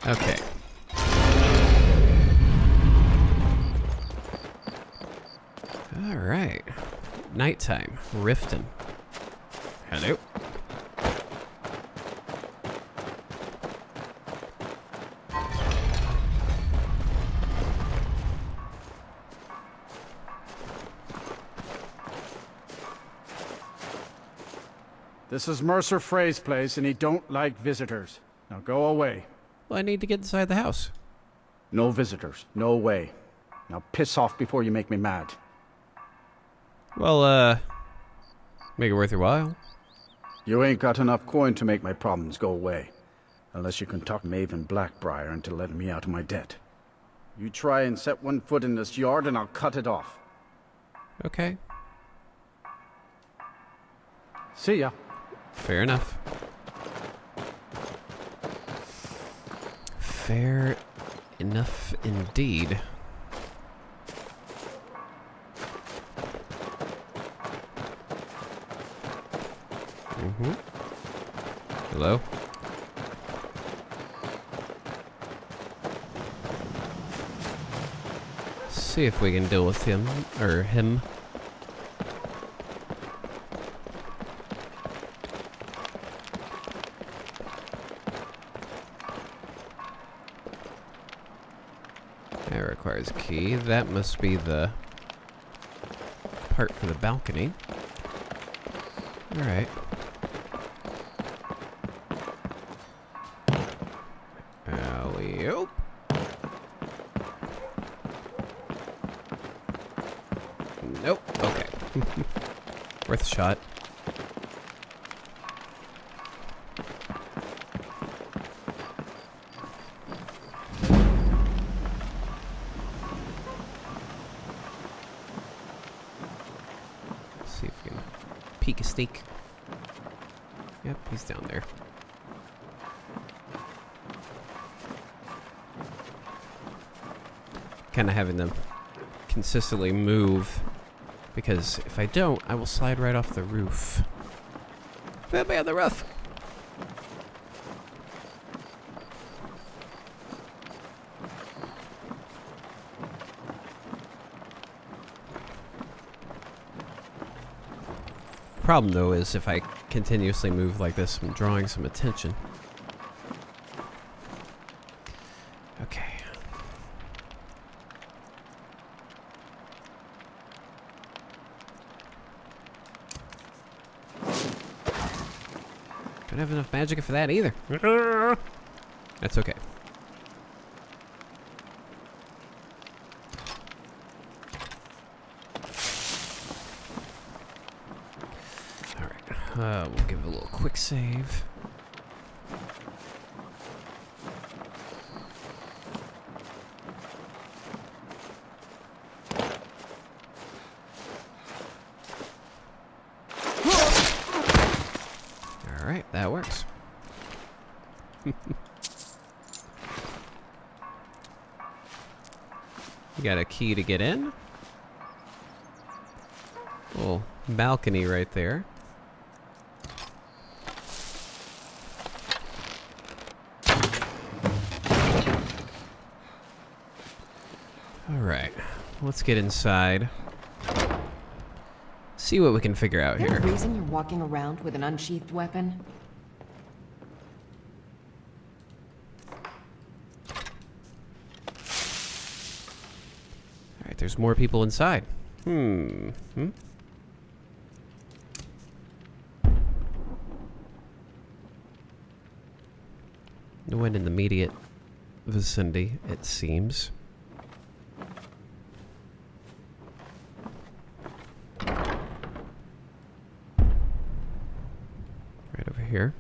Okay. Alright. Nighttime. Riften. Hello. This is Mercer Frey's place, and he don't like visitors. Now go away. Well, I need to get inside the house. No visitors. No way. Now piss off before you make me mad. Well, make it worth your while. You ain't got enough coin to make my problems go away. Unless you can talk Maven Blackbriar into letting me out of my debt. You try and set one foot in this yard and I'll cut it off. Okay. See ya. Fair enough. Fair enough indeed. Hello? See if we can deal with him, or him. That requires a key. That must be the part for the balcony. Alright. Alley-oop. Nope. Okay. Worth a shot. See if we can peek a sneak. Yep, he's down there. Kind of having them consistently move, because if I don't, I will slide right off the roof. Put me on the roof! Problem though is if I continuously move like this, I'm drawing some attention. Okay. Don't have enough magic for that either. That's okay. Alright, we'll give it a little quick save. Alright, that works. You got a key to get in. Little balcony right there. Alright, let's get inside. See what we can figure out here. Is there a reason you're walking around with an unsheathed weapon? Alright, there's more people inside. No one in the immediate vicinity, it seems. Right over here.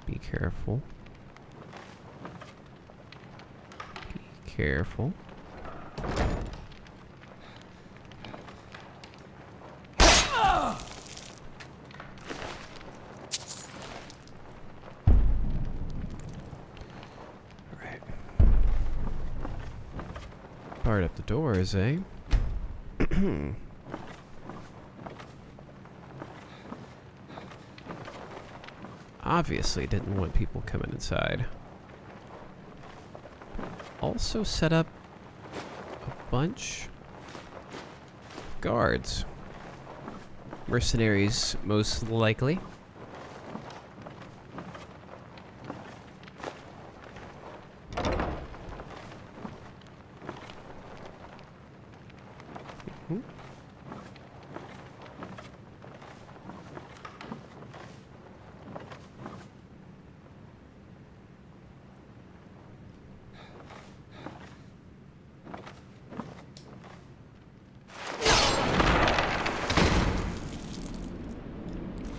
Be careful. Be careful. Alright. Barred up the doors, eh? Obviously didn't want people coming inside. Also set up a bunch of guards. Mercenaries, most likely.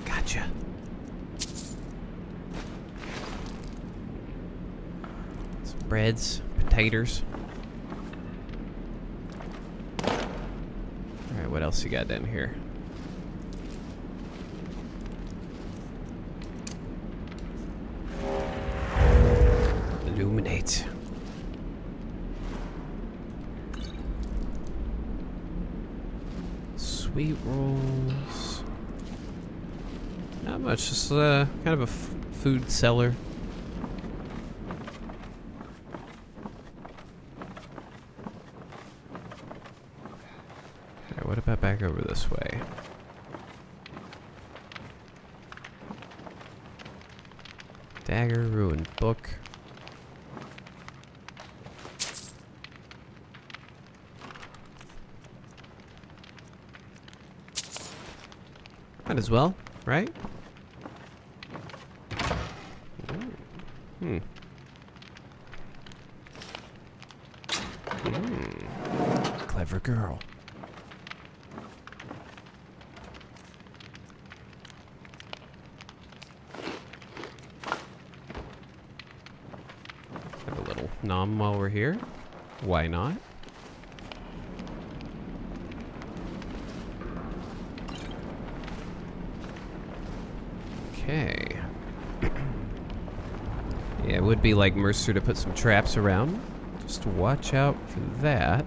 Gotcha. Some breads, potatoes. Alright, what else you got down here? Illuminate. Sweet rolls. Not much, just kind of a food cellar. Alright, what about back over this way? Dagger, ruined book. Might as well, right? Clever girl. Have a little nom while we're here. Why not? Okay. Yeah, it would be like Mercer to put some traps around. Just watch out for that.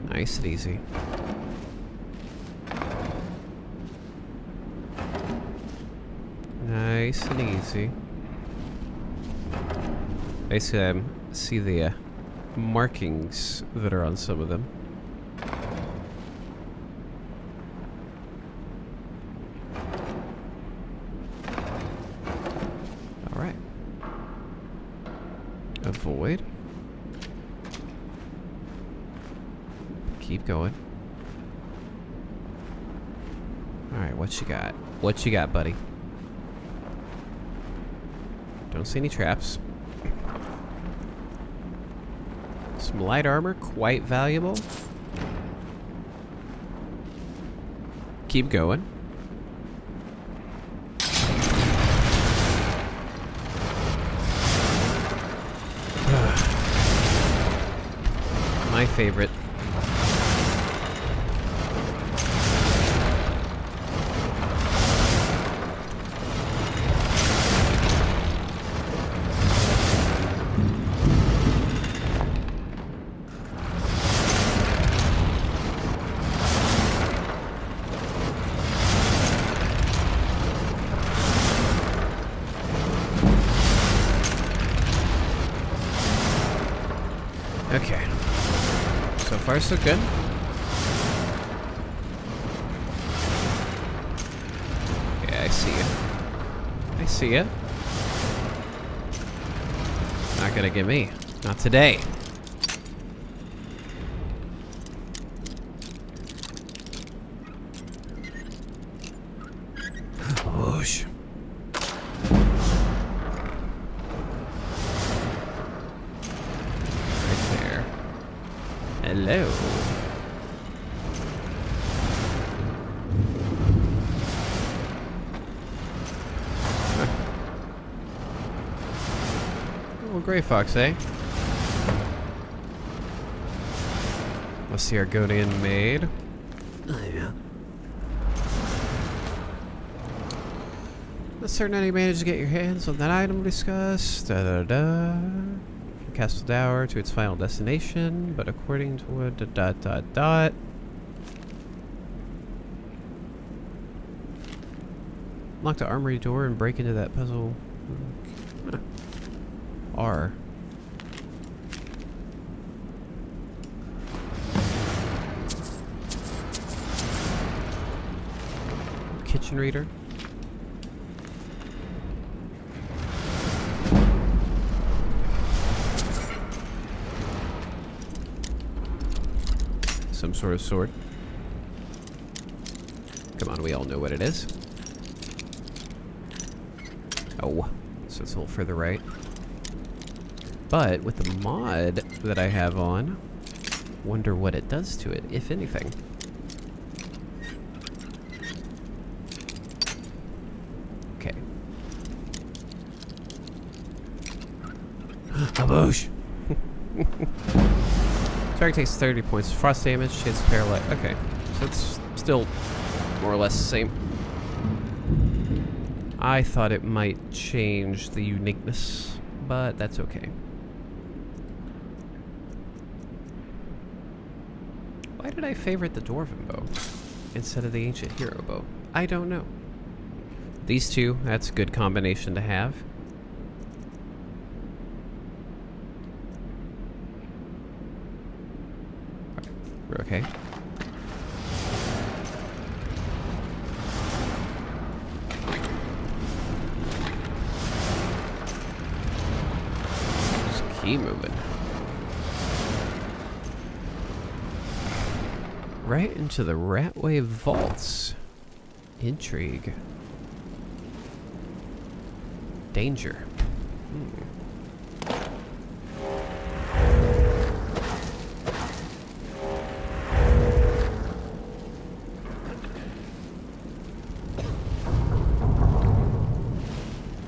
Nice and easy. Nice and easy. Basically, I see the markings that are on some of them. All right. Avoid. Keep going. All right, what you got? What you got, buddy? Don't see any traps. Some light armor, quite valuable. Keep going. My favorite. Okay. So far, so good. Yeah, I see you. I see you. Not gonna get me. Not today. Whoosh. Hello. Little gray fox, eh? What's the Argonian maid? Yeah. Certainly managed to get your hands on that item discussed. From Castle Dower to its final destination, but according to what Lock the armory door and break into that puzzle. Huh. R. Kitchen reader. Some sort of sword. Come on, we all know what it is. Oh, so it's a little further right. But with the mod that I have on, wonder what it does to it, if anything. Okay. Aboosh! Target takes 30 points of frost damage, chance of paralyze. Okay, so it's still more or less the same. I thought it might change the uniqueness, but that's okay. Why did I favorite the Dwarven bow instead of the Ancient Hero bow? I don't know. These two, that's a good combination to have. We're okay. Just keep moving. Right into the Ratway Vaults. Intrigue. Danger.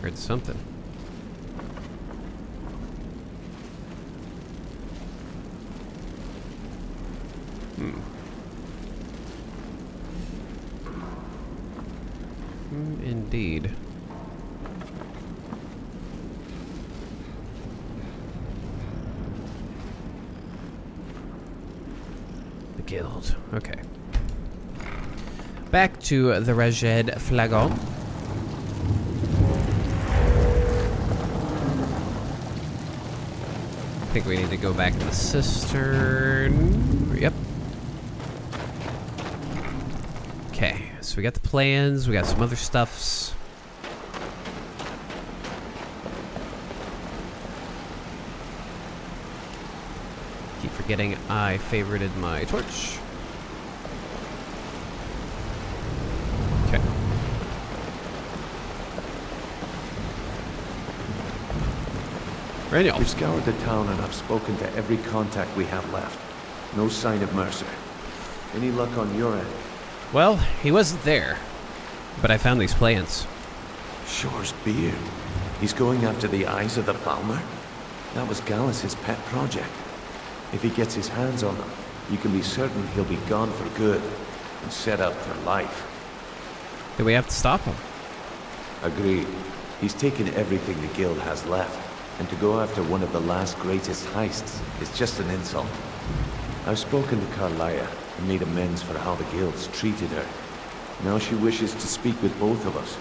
Heard something. Indeed. The guild. Okay. Back to the Rajed Flagon. I think we need to go back in the cistern. Yep. Okay, so we got the plans, we got some other stuffs. Keep forgetting I favorited my torch. Okay. Randy, We've scoured the town and I've spoken to every contact we have left. No sign of Mercer. Any luck on your end? well, he wasn't there, but I found these plans. Shore's beard. He's going after the eyes of the Falmer? That was Gallus's pet project. If he gets his hands on them, you can be certain he'll be gone for good and set up for life. Then we have to stop him. Agreed. He's taken everything the guild has left, and to go after one of the last greatest heists is just an insult. I've spoken to Carlia and made amends for how the guild's treated her. Now she wishes to speak with both of us.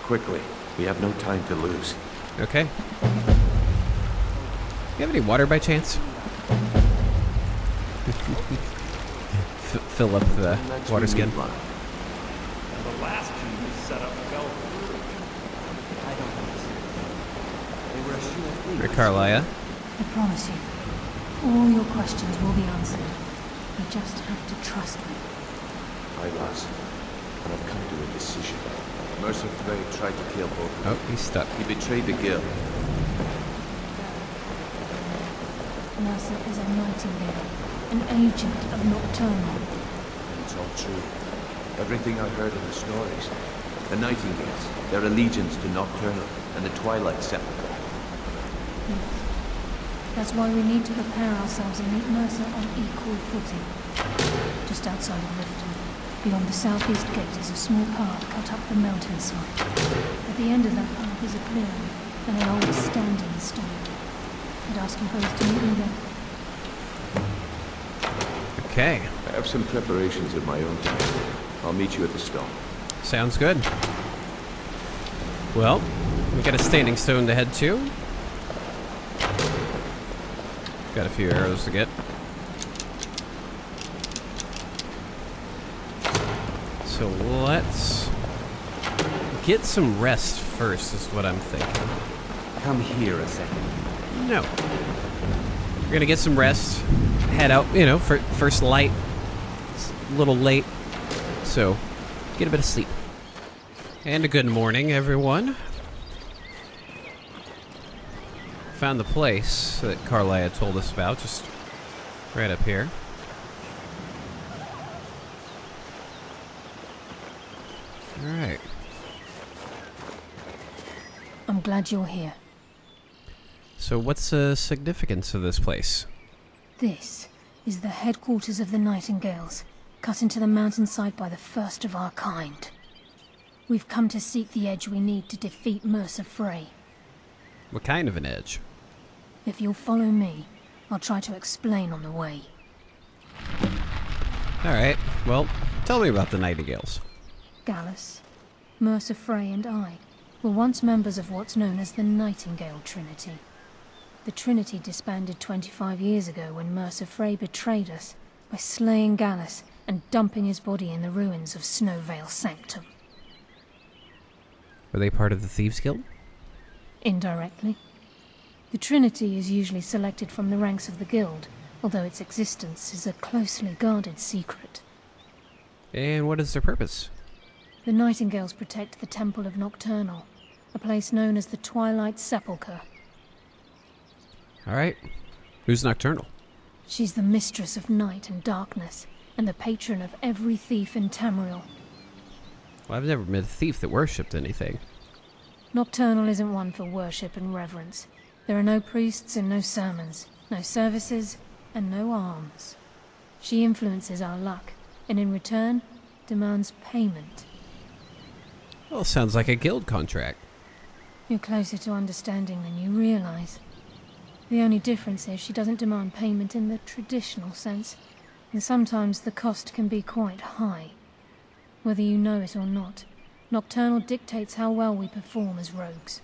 Quickly, we have no time to lose. Okay. You have any water by chance? Fill up the water skin. The last key we set up fell through. I don't understand. They were a sure thing. Or Carlia. I promise you, all your questions will be answered. You just have to trust me. I was, and I've come to a decision. Immersive tried to kill both of them. Oh, he's stuck. He betrayed the guild. Mercer is a nightingale, an agent of Nocturnal. It's all true. Everything I heard in the stories. The Nightingales, their allegiance to Nocturnal and the Twilight Sepulchre. Yes. That's why we need to prepare ourselves and meet Mercer on equal footing, just outside of Riften. Beyond the southeast gate is a small path cut up the mountainside. At the end of that path is a clearing and an old standing stone. I'd ask you both to meet me there. Okay. I have some preparations of my own to make. I'll meet you at the stone. Sounds good. Well, we got a standing stone to head to. Got a few arrows to get. So let's get some rest first, is what I'm thinking. Come here a second. No. We're gonna get some rest. Head out, you know, for first light. It's a little late. So, get a bit of sleep. And a good morning, everyone. Found the place that Carlia told us about, just right up here. Alright. I'm glad you're here. So what's the significance of this place? This is the headquarters of the Nightingales, cut into the mountainside by the first of our kind. We've come to seek the edge we need to defeat Mercer Frey. What kind of an edge? If you'll follow me, I'll try to explain on the way. Alright, well, tell me about the Nightingales. Gallus, Mercer Frey and I were once members of what's known as the Nightingale Trinity. The Trinity disbanded 25 years ago when Mercer Frey betrayed us by slaying Gallus and dumping his body in the ruins of Snowvale Sanctum. Were they part of the Thieves Guild? Indirectly. The Trinity is usually selected from the ranks of the Guild, although its existence is a closely guarded secret. And what is their purpose? The Nightingales protect the Temple of Nocturnal, a place known as the Twilight Sepulchre. Alright. Who's Nocturnal? She's the mistress of night and darkness, and the patron of every thief in Tamriel. Well, I've never met a thief that worshipped anything. Nocturnal isn't one for worship and reverence. There are no priests and no sermons, no services, and no alms. She influences our luck, and in return, demands payment. Well, sounds like a guild contract. You're closer to understanding than you realize. The only difference is she doesn't demand payment in the traditional sense, and sometimes the cost can be quite high. Whether you know it or not, Nocturnal dictates how well we perform as rogues.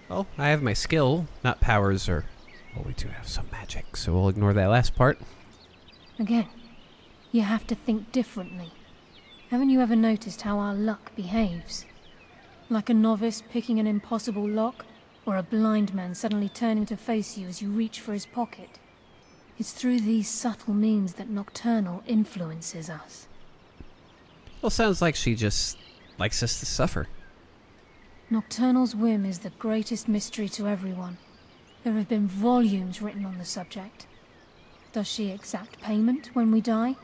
Well, I have my skill, not powers or... Well, we do have some magic, so we'll ignore that last part. Again, you have to think differently. Haven't you ever noticed how our luck behaves? Like a novice picking an impossible lock, or a blind man suddenly turning to face you as you reach for his pocket. It's through these subtle means that Nocturnal influences us. Well, sounds like she just likes us to suffer. Nocturnal's whim is the greatest mystery to everyone. There have been volumes written on the subject. Does she exact payment when we die?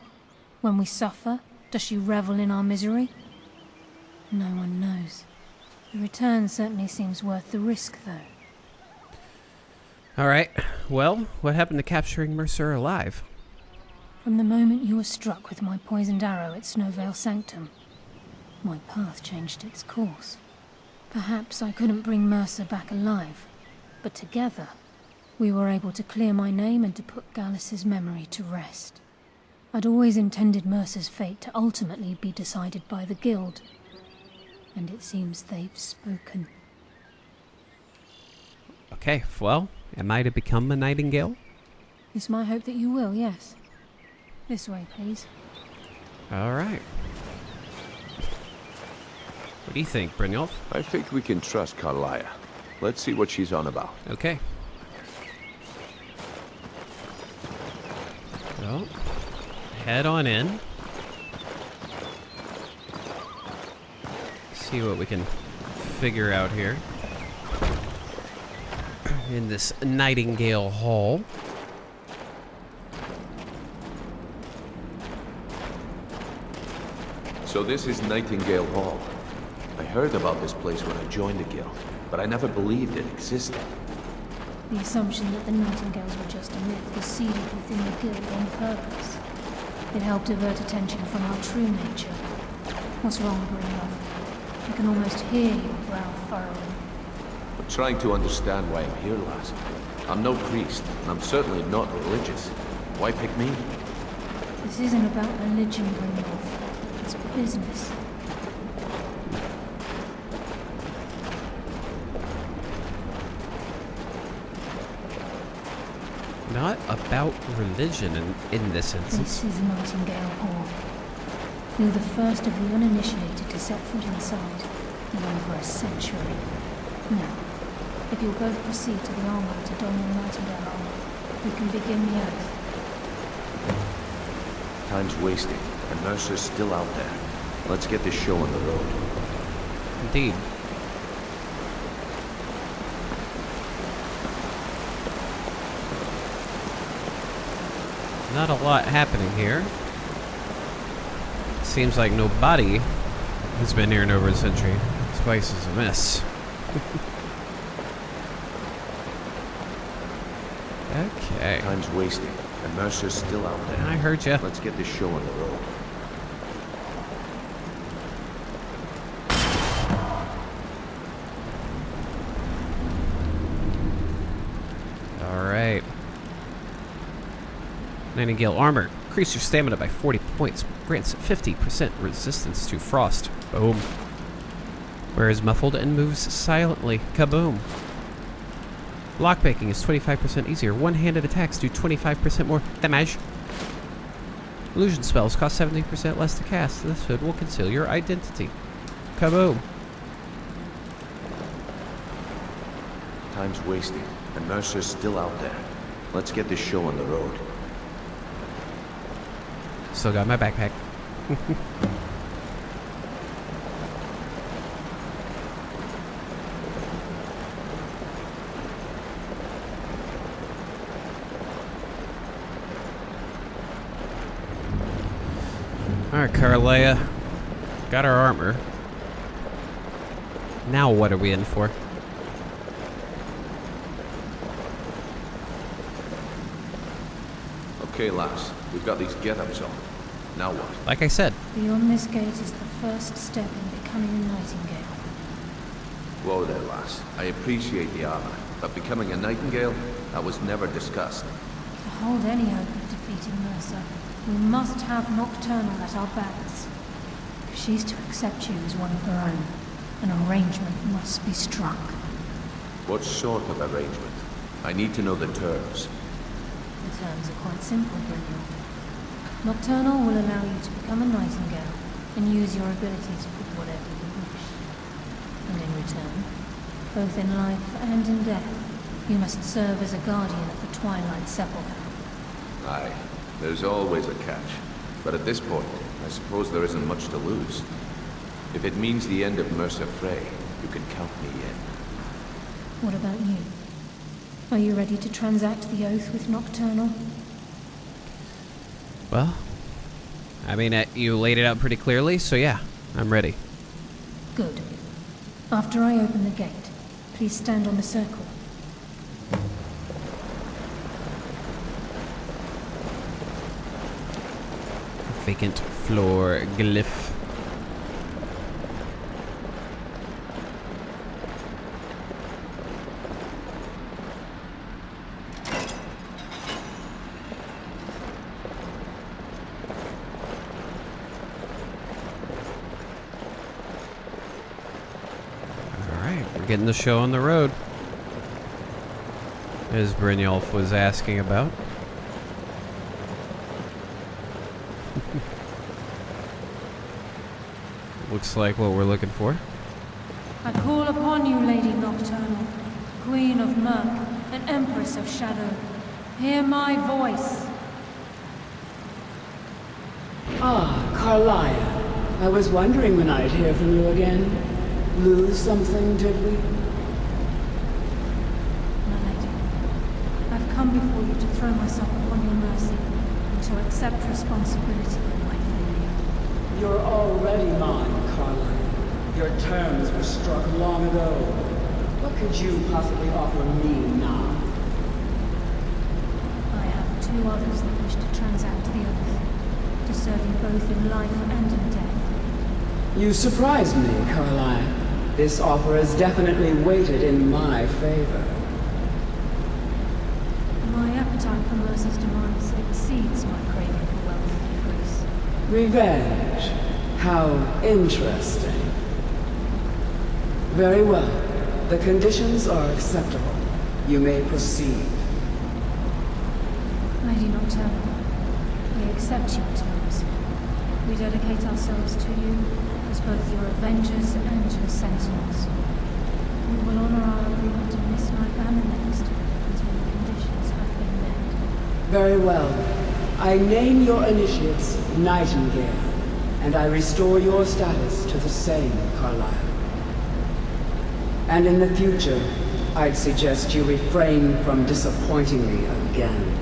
When we suffer? Does she revel in our misery? No one knows. The return certainly seems worth the risk, though. Alright, well, what happened to capturing Mercer alive? From the moment you were struck with my poisoned arrow at Snowvale Sanctum, my path changed its course. Perhaps I couldn't bring Mercer back alive, but together, we were able to clear my name and to put Gallus's memory to rest. I'd always intended Mercer's fate to ultimately be decided by the Guild, and it seems they've spoken. Okay, well, am I to become a Nightingale? It's my hope that you will, yes. This way, please. Alright. What do you think, Brynjolf? I think we can trust Carlia. Let's see what she's on about. Okay. Well, head on in. See what we can figure out here. In this Nightingale Hall. So this is Nightingale Hall. I heard about this place when I joined the guild, but I never believed it existed. The assumption that the Nightingales were just a myth was seeded within the Guild on purpose. It helped divert attention from our true nature. What's wrong, Brynjolf? I can almost hear your brow furrowing. I'm trying to understand why I'm here, lass. I'm no priest, and I'm certainly not religious. Why pick me? This isn't about religion, Brynjolf. It's business. Not about religion in this instance. This is Nightingale Hall. You're the first of the uninitiated to set foot inside in over a century. Now, if you'll both proceed to the armory to don your Nightingale armor, we can begin the oath. Time's wasting, and Mercer's still out there. Let's get this show on the road. Indeed. Not a lot happening here. Seems like nobody has been here in over a century. This place is a mess. Okay. Time's wasting, and Mercer's still out there. I heard ya. Let's get this show on the road. Alright. Nightingale armor. Increase your stamina by 40 points. Grants 50% resistance to frost. Boom. Wears muffled and moves silently. Kaboom. Lockpicking is 25% easier. One-handed attacks do 25% more damage. Illusion spells cost 70% less to cast. This hood will conceal your identity. Kaboom. Time's wasting, and Mercer's still out there. Let's get this show on the road. Still got my backpack. Alright, Carlea. Got our armor. Now what are we in for? Okay, lass. We've got these get-ups on. Now what? Like I said, Beyond this gate is the first step in becoming a Nightingale. Whoa there, lass. I appreciate the armor, but becoming a Nightingale? That was never discussed. To hold any hope of defeating Mercer, we must have Nocturnal at our backs. If she's to accept you as one of her own, an arrangement must be struck. What sort of arrangement? I need to know the terms. The terms are quite simple, Brynjolf. Nocturnal will allow you to become a Nightingale and use your abilities for whatever you wish. And in return, both in life and in death, you must serve as a guardian of the Twilight Sepulchre. Aye, there's always a catch. But at this point, I suppose there isn't much to lose. If it means the end of Mercer Frey, you can count me in. What about you? Are you ready to transact the oath with Nocturnal? well, I mean, you laid it out pretty clearly, so yeah, I'm ready. Good. After I open the gate, please stand on the circle. Vacant floor glyph. Getting the show on the road, as Brynjolf was asking about. Looks like what we're looking for. I call upon you, Lady Nocturnal, Queen of Murk and Empress of Shadow. Hear my voice. Ah, Carlea. I was wondering when I'd hear from you again. Lose something, did we? My lady, I've come before you to throw myself upon your mercy and to accept responsibility for my failure. You're already mine, Carlea. Your terms were struck long ago. What could you possibly offer me now? I have two others that wish to transact the oath. To serve you both in life and in death. You surprise me, Carlyle. This offer is definitely weighted in my favor. My appetite for Mercer's demise exceeds my craving for wealth and grace. Revenge. How interesting. Very well. The conditions are acceptable. You may proceed. Lady Nocturnal, we accept your terms. We dedicate ourselves to you as both your avengers and your sentinels. We will honor our agreement in this life and the next until the conditions have been met. Very well. I name your initiates Nightingale, and I restore your status to the same, Carlyle. And in the future, I'd suggest you refrain from disappointing me again.